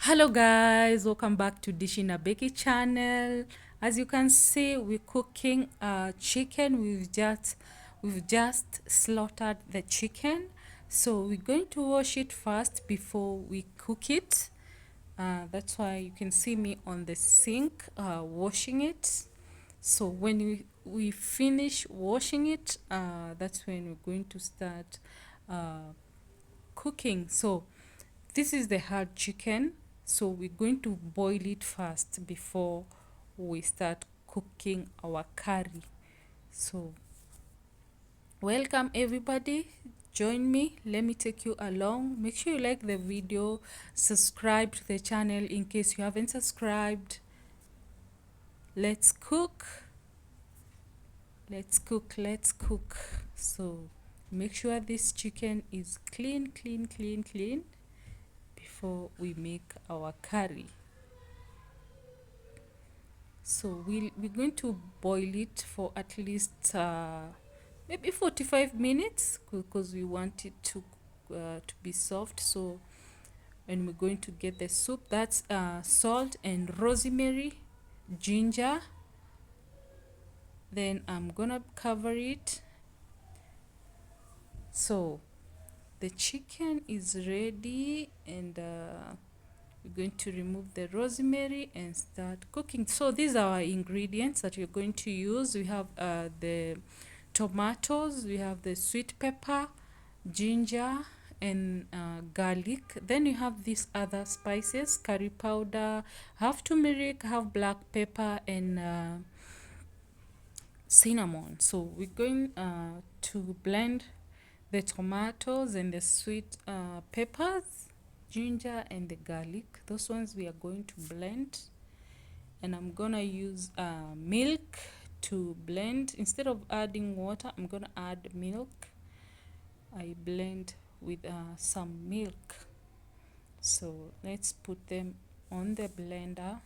Hello guys, welcome back to Dishinabecky channel. As you can see, we're cooking chicken. We've just slaughtered the chicken, so we're going to wash it first before we cook it. That's why you can see me on the sink washing it. So when we finish washing it, that's when we're going to start cooking. So this is the hard chicken, so we're going to boil it first before we start cooking our curry. So welcome everybody, join me, let me take you along. Make sure you like the video, subscribe to the channel in case you haven't subscribed. Let's cook, let's cook. So make sure this chicken is clean before we make our curry. So we're going to boil it for at least maybe 45 minutes because we want it to be soft. So and we're going to get the soup, that's salt and rosemary, ginger. Then I'm gonna cover it. So the chicken is ready, and we're going to remove the rosemary and start cooking. So these are our ingredients that you're going to use. We have the tomatoes, we have the sweet pepper, ginger, and garlic. Then you have these other spices, curry powder, half turmeric, half black pepper, and cinnamon. So we're going to blend the tomatoes and the sweet peppers, ginger, and the garlic. Those ones we are going to blend, and I'm gonna use milk to blend. Instead of adding water, I'm gonna add milk. I blend with some milk. So let's put them on the blender.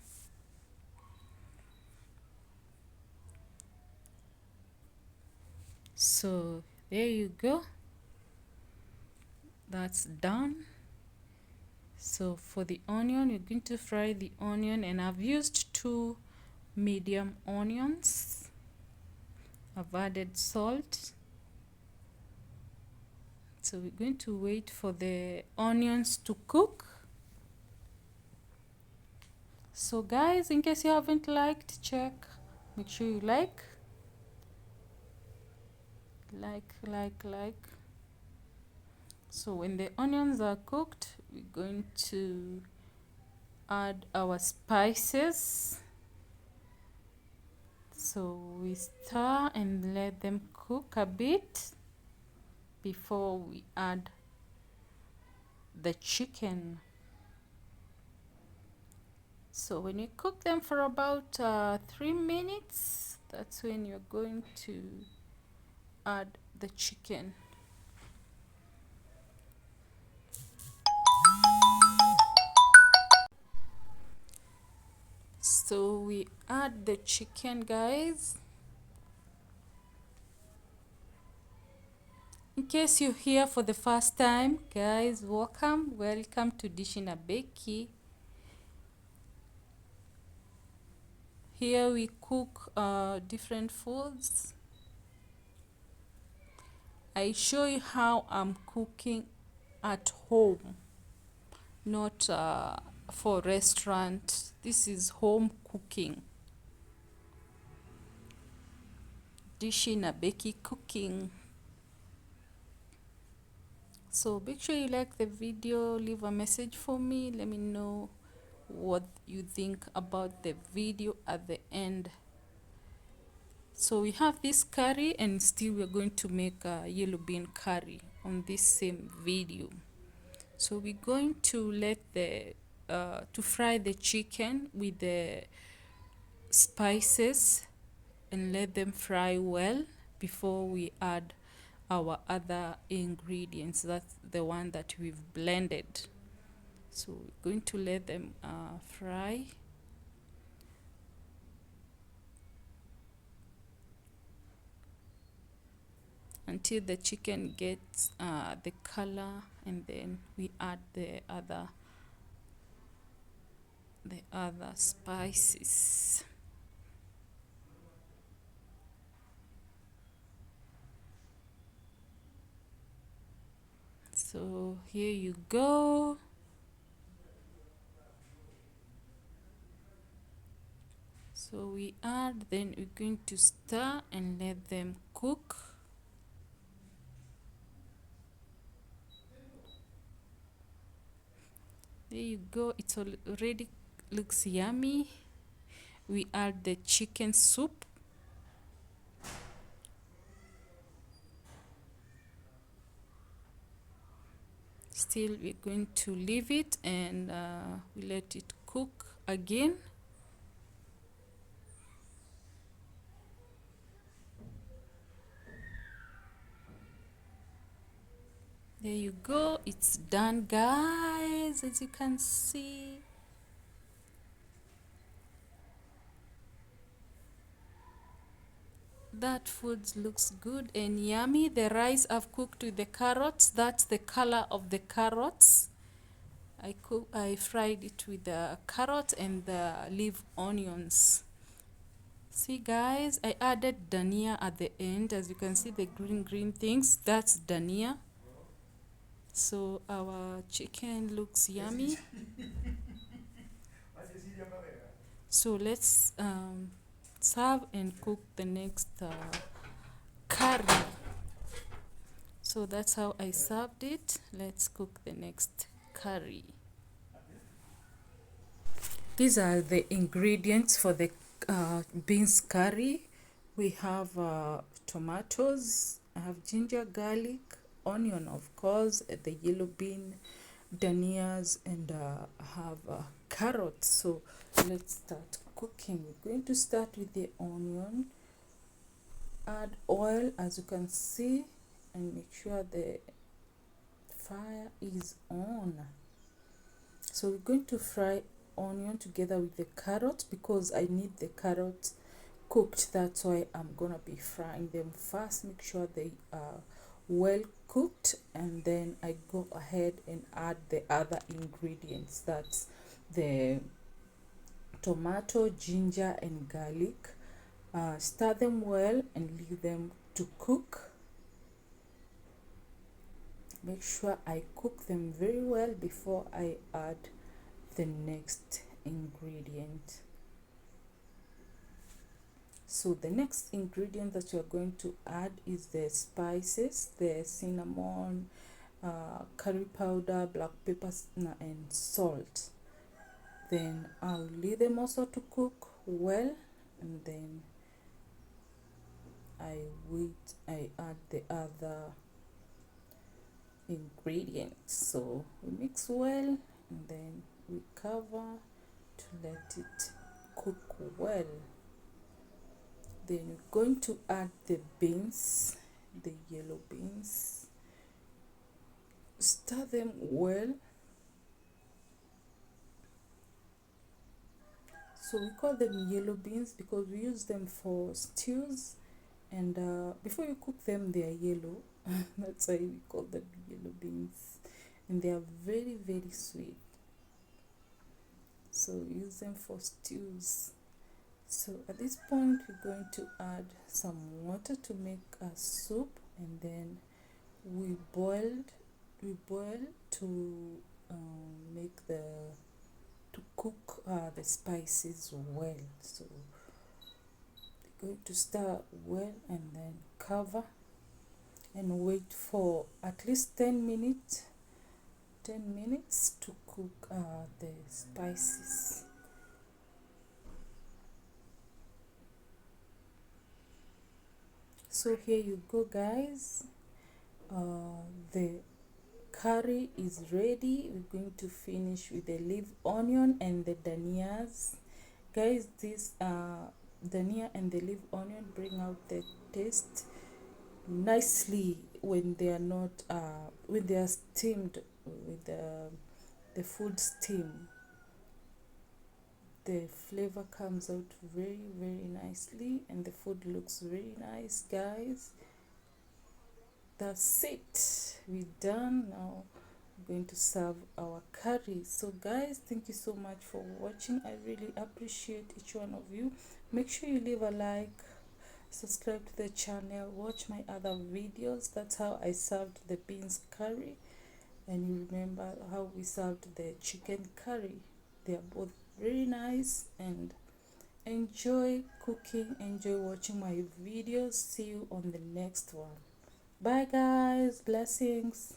So there you go, that's done. So for the onion, you're going to fry the onion, and I've used 2 medium onions. I've added salt. So we're going to wait for the onions to cook. So guys, in case you haven't liked, check, make sure you like. So when the onions are cooked, we're going to add our spices. So we stir and let them cook a bit before we add the chicken. So when you cook them for about 3 minutes, that's when you're going to add the chicken. So we add the chicken, guys. In case you're here for the first time, guys, welcome to Dishinabecky. Here we cook different foods. I show you how I'm cooking at home, not for restaurant. This is home cooking. Dishinabecky cooking. So make sure you like the video, leave a message for me, let me know what you think about the video at the end. So we have this curry, and still we're going to make a yellow bean curry on this same video. So we're going to let the to fry the chicken with the spices and let them fry well before we add our other ingredients. That's the one that we've blended. So we're going to let them fry. Until the chicken gets the color, and then we add the other the other spices. So here you go. So we add, then we're going to stir and let them cook. There you go, it's already looks yummy. We add the chicken soup. Still we're going to leave it and we let it cook again. There you go, it's done, guys, as you can see. That food looks good and yummy. The rice I've cooked with the carrots. That's the color of the carrots. I fried it with the carrot and the leaf onions. See guys, I added Dania at the end. As you can see, the green things, that's Dania. So our chicken looks yummy. So let's serve and cook the next curry. So that's how I served it. Let's cook the next curry. These are the ingredients for the beans curry. We have tomatoes, I have ginger, garlic, onion of course, the yellow bean, danias, and I have carrots. So let's start cooking. We're going to start with the onion. Add oil as you can see and make sure the fire is on. So we're going to fry onion together with the carrot because I need the carrot cooked. That's why I'm gonna be frying them first. Make sure they are well cooked, and then I go ahead and add the other ingredients. That's the tomato, ginger, and garlic. Stir them well and leave them to cook. Make sure I cook them very well before I add the next ingredient. So the next ingredient that you're going to add is the spices, the cinnamon, curry powder, black pepper, and salt. Then I'll leave them also to cook well, and then I add the other ingredients. So we mix well and then we cover to let it cook well. Then we're going to add the beans, the yellow beans. Stir them well. So we call them yellow beans because we use them for stews, and before you cook them they are yellow. That's why we call them yellow beans, and they are very sweet. So we use them for stews. So at this point we're going to add some water to make a soup, and then we boil to make to cook the spices well. So we're going to stir well and then cover and wait for at least 10 minutes to cook the spices. So here you go guys, the curry is ready. We're going to finish with the leaf onion and the danias. Guys, this dania and the leaf onion bring out the taste nicely when they are not when they are steamed with the food steam. The flavor comes out very nicely and the food looks very nice, guys. That's it, we're done now. going to serve our curry. So guys, thank you so much for watching. I really appreciate each one of you. Make sure you leave a like, subscribe to the channel, watch my other videos. That's how I served the beans curry, and you remember how we served the chicken curry. They are both very nice, and enjoy cooking, enjoy watching my videos. See you on the next one. Bye guys, blessings.